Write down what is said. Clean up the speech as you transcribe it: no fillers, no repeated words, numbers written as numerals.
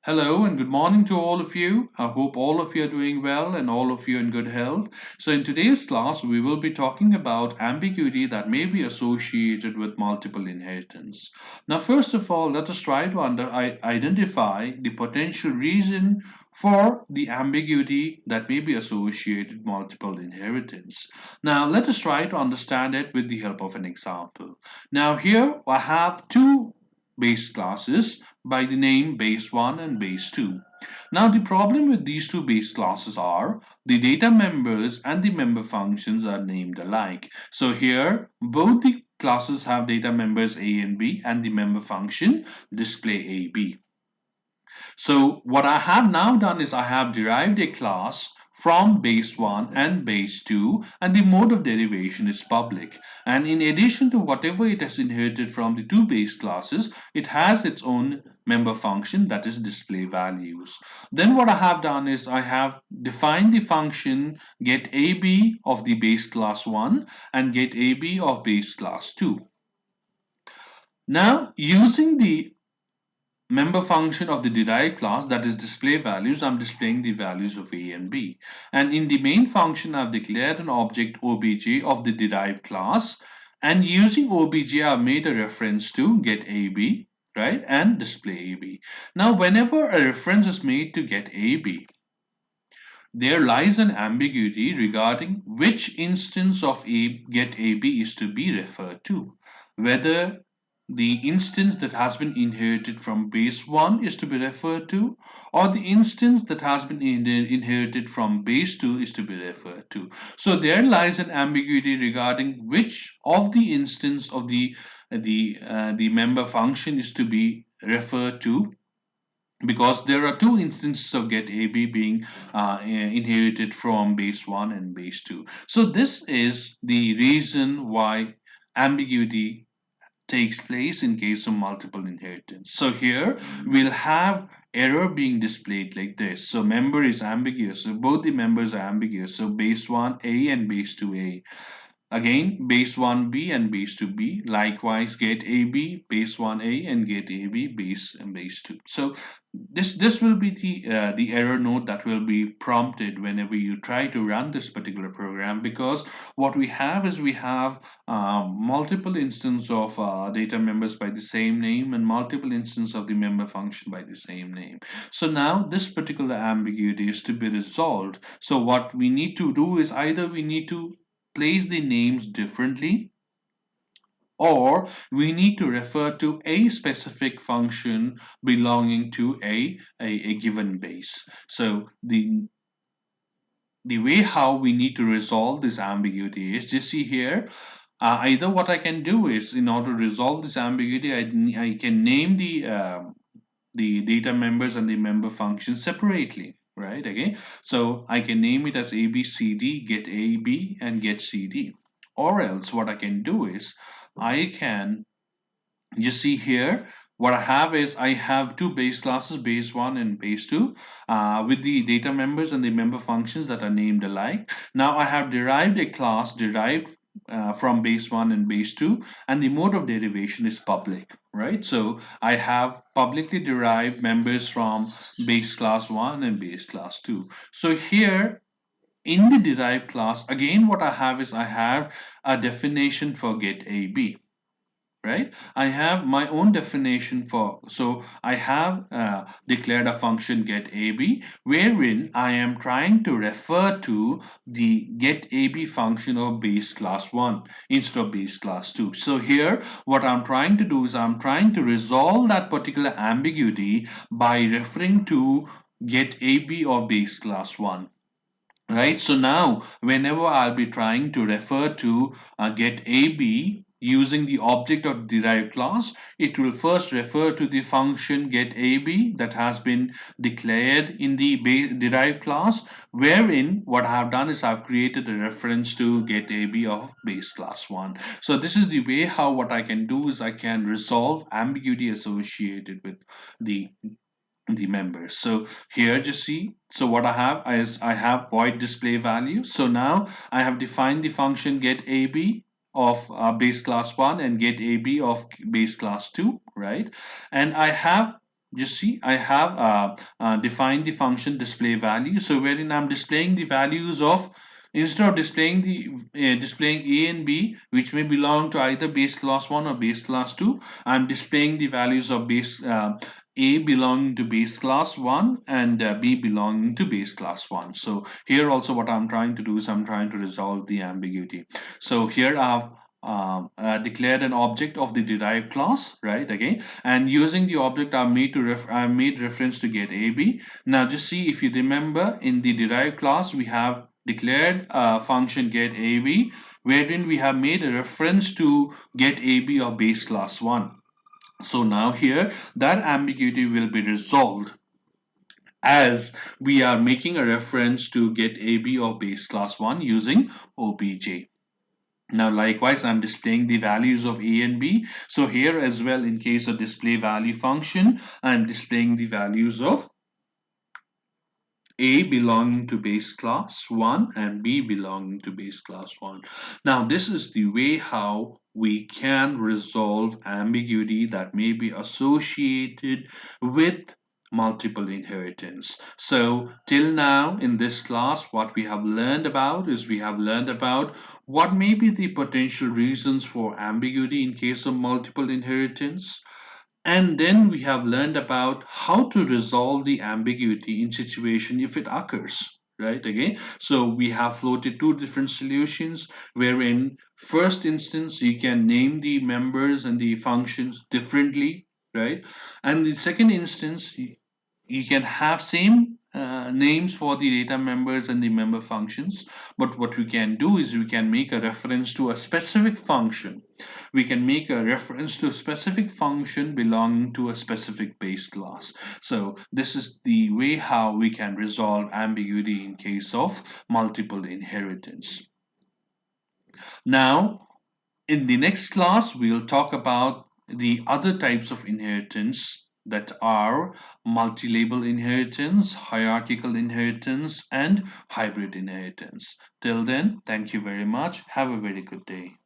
Hello and good morning to all of you. I hope all of you are doing well and all of you in good health. So, in today's class, we will be talking about ambiguity that may be associated with multiple inheritance. Now, first of all, let us try to identify the potential reason for the ambiguity that may be associated with multiple inheritance. Now, let us try to understand it with the help of an example. Now, here I have two base classes by the name base 1 and base 2. Now the problem with these two base classes are the data members and the member functions are named alike. So here both the classes have data members A and B and the member function display AB. So what I have now done is I have derived a class from base 1 and base 2 and the mode of derivation is public, and in addition to whatever it has inherited from the two base classes, it has its own member function, that is display values. Then what I have done is I have defined the function get AB of the base class 1 and get AB of base class 2. Now using the member function of the derived class, that is display values, I'm displaying the values of A and B. And in the main function, I've declared an object obj of the derived class, and using obj I've made a reference to get AB, right, and display AB. Now whenever a reference is made to get AB, there lies an ambiguity regarding which instance of get AB is to be referred to, whether the instance that has been inherited from base 1 is to be referred to, or the instance that has been inherited from base 2 is to be referred to. So there lies an ambiguity regarding which of the instance of the member function is to be referred to, because there are two instances of get AB being inherited from base 1 and base 2. So this is the reason why ambiguity takes place in case of multiple inheritance. So here we'll have error being displayed like this. So member is ambiguous. So both the members are ambiguous. So base 1A and base 2A. Again, base 1B and base 2B. Likewise, get AB, base 1A and get AB, base and base 2. So this will be the error node that will be prompted whenever you try to run this particular program, because what we have is we have multiple instances of data members by the same name and multiple instances of the member function by the same name. So now this particular ambiguity is to be resolved. So what we need to do is either we need to place the names differently, or we need to refer to a specific function belonging to a given base. So the way how we need to resolve this ambiguity is, just see here, either what I can do is, in order to resolve this ambiguity, I can name the data members and the member function separately, right? Okay, so I can name it as ABCD, get AB and get CD. Or else what I can do is I can, you see here, what I have is I have two base classes, base 1 and base 2, with the data members and the member functions that are named alike. Now I have derived a class derived from base 1 and base 2, and the mode of derivation is public, right? So I have publicly derived members from base class 1 and base class 2. So here in the derived class, again what I have is I have a definition for get AB, right? I have my own definition for, so I have declared a function get AB wherein I am trying to refer to the get AB function of base class 1 instead of base class 2. So here what I'm trying to do is I'm trying to resolve that particular ambiguity by referring to get AB of base class 1, right? So now whenever I'll be trying to refer to get AB using the object of derived class, it will first refer to the function get AB that has been declared in the derived class, wherein what I have done is I've created a reference to get AB of base class 1. So this is the way how what I can do is I can resolve ambiguity associated with the members. So here just see, so what I have is I have void display value. So now I have defined the function get AB of base class 1 and get AB of base class 2, right? And I have just see I have defined the function display value, so wherein I'm displaying the values of, instead of displaying the displaying a and b, which may belong to either base class 1 or base class 2, I'm displaying the values of base a belonging to base class 1 and b belonging to base class 1. So here also what I'm trying to do is I'm trying to resolve the ambiguity. So here I have declared an object of the derived class, right? Okay, and using the object I made reference to get AB. Now just see, if you remember, in the derived class we have declared a function get AB, wherein we have made a reference to get AB of base class 1. So now here that ambiguity will be resolved as we are making a reference to get AB of base class 1 using OBJ. Now likewise I'm displaying the values of a and b. So here as well, in case of display value function, I'm displaying the values of a belonging to base class 1 and b belonging to base class 1. Now this is the way how we can resolve ambiguity that may be associated with multiple inheritance. So till now in this class, what we have learned about is we have learned about what may be the potential reasons for ambiguity in case of multiple inheritance, and then we have learned about how to resolve the ambiguity in situation if it occurs, right? Again, so we have floated two different solutions, wherein first instance you can name the members and the functions differently, right? And the second instance, you can have same names for the data members and the member functions, but what we can do is we can make a reference to a specific function. We can make a reference to a specific function belonging to a specific base class. So this is the way how we can resolve ambiguity in case of multiple inheritance. Now in the next class, we'll talk about the other types of inheritance that are multi-label inheritance, hierarchical inheritance, and hybrid inheritance. Till then, thank you very much. Have a very good day.